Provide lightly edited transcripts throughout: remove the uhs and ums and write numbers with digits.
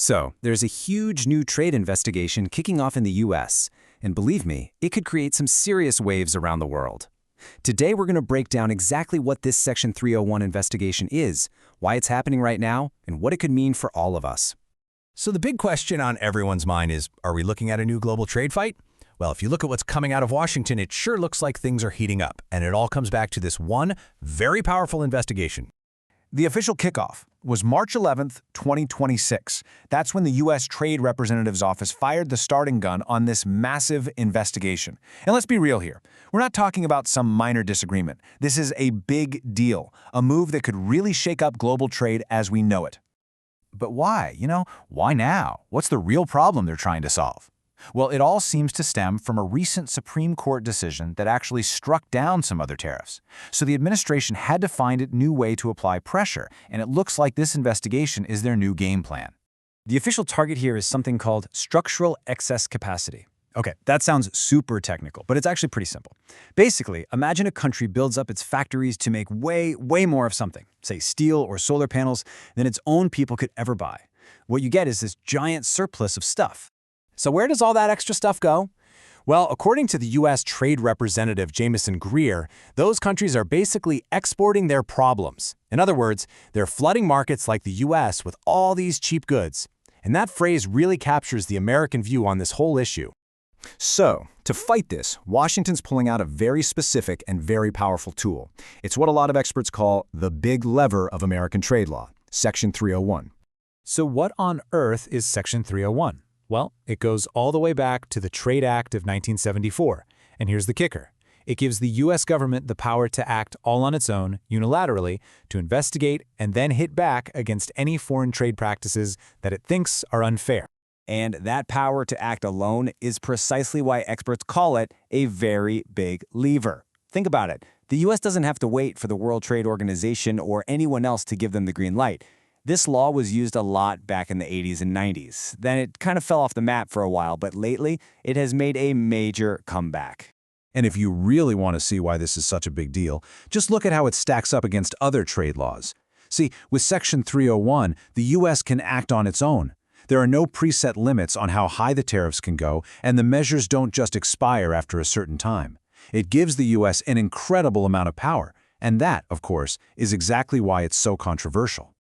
So, there's a huge new trade investigation kicking off in the US, and believe me, it could create some serious waves around the world. Today, we're going to break down exactly what this Section 301 investigation is, why it's happening right now, and what it could mean for all of us. So the big question on everyone's mind is, are we looking at a new global trade fight? Well, if you look at what's coming out of Washington, it sure looks like things are heating up, and it all comes back to this one very powerful investigation. The official kickoff was March 11th, 2026. That's when the U.S. Trade Representative's Office fired the starting gun on this massive investigation. And let's be real here. We're not talking about some minor disagreement. This is a big deal, a move that could really shake up global trade as we know it. But why? Why now? What's the real problem they're trying to solve? Well, it all seems to stem from a recent Supreme Court decision that actually struck down some other tariffs. So the administration had to find a new way to apply pressure, and it looks like this investigation is their new game plan. The official target here is something called structural excess capacity. Okay, that sounds super technical, but it's actually pretty simple. Basically, imagine a country builds up its factories to make way more of something, say steel or solar panels, than its own people could ever buy. What you get is this giant surplus of stuff. So where does all that extra stuff go? Well, according to the U.S. Trade Representative Jamieson Greer, those countries are basically exporting their problems. In other words, they're flooding markets like the U.S. with all these cheap goods. And that phrase really captures the American view on this whole issue. So, to fight this, Washington's pulling out a very specific and very powerful tool. It's what a lot of experts call the big lever of American trade law, Section 301. So what on earth is Section 301? Well, it goes all the way back to the Trade Act of 1974. And here's the kicker. It gives the U.S. government the power to act all on its own, unilaterally, to investigate and then hit back against any foreign trade practices that it thinks are unfair. And that power to act alone is precisely why experts call it a very big lever. Think about it. The U.S. doesn't have to wait for the World Trade Organization or anyone else to give them the green light. This law was used a lot back in the 80s and 90s. Then it kind of fell off the map for a while, but lately it has made a major comeback. And if you really want to see why this is such a big deal, just look at how it stacks up against other trade laws. See, with Section 301, the U.S. can act on its own. There are no preset limits on how high the tariffs can go, and the measures don't just expire after a certain time. It gives the U.S. an incredible amount of power, and that, of course, is exactly why it's so controversial.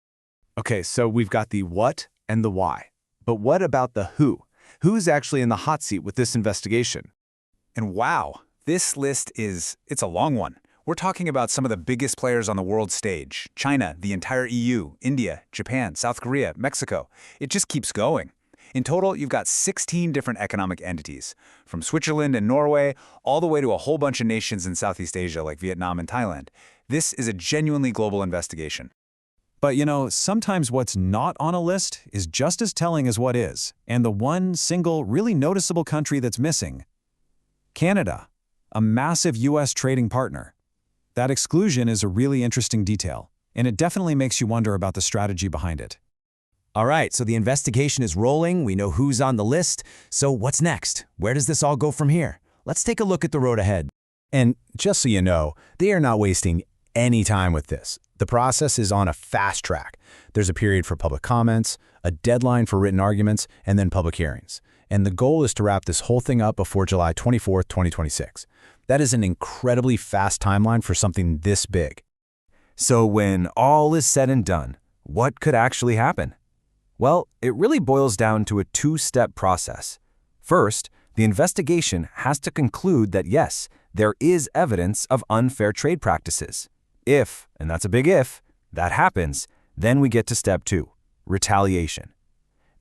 Okay, so we've got the what and the why. But what about the who? Who's actually in the hot seat with this investigation? And wow, this list it's a long one. We're talking about some of the biggest players on the world stage. China, the entire EU, India, Japan, South Korea, Mexico. It just keeps going. In total, you've got 16 different economic entities, from Switzerland and Norway all the way to a whole bunch of nations in Southeast Asia like Vietnam and Thailand. This is a genuinely global investigation. But sometimes what's not on a list is just as telling as what is, and the one single really noticeable country that's missing: Canada, a massive U.S. trading partner. That exclusion is a really interesting detail, and it definitely makes you wonder about the strategy behind it. All right, so the investigation is rolling, we know who's on the list, so what's next? Where does this all go from here? Let's take a look at the road ahead. And just so you know, they are not wasting any time with this. The process is on a fast track. There's a period for public comments, a deadline for written arguments, and then public hearings. And the goal is to wrap this whole thing up before July 24th, 2026. That is an incredibly fast timeline for something this big. So when all is said and done, what could actually happen? Well, it really boils down to a two-step process. First, the investigation has to conclude that yes, there is evidence of unfair trade practices. If, and that's a big if, that happens, then we get to step 2, retaliation.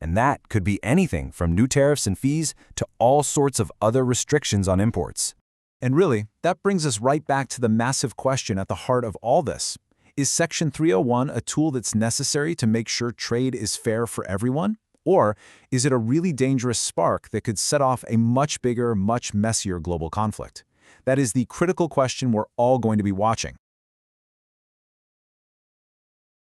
And that could be anything from new tariffs and fees to all sorts of other restrictions on imports. And really, that brings us right back to the massive question at the heart of all this. Is Section 301 a tool that's necessary to make sure trade is fair for everyone? Or is it a really dangerous spark that could set off a much bigger, much messier global conflict? That is the critical question we're all going to be watching.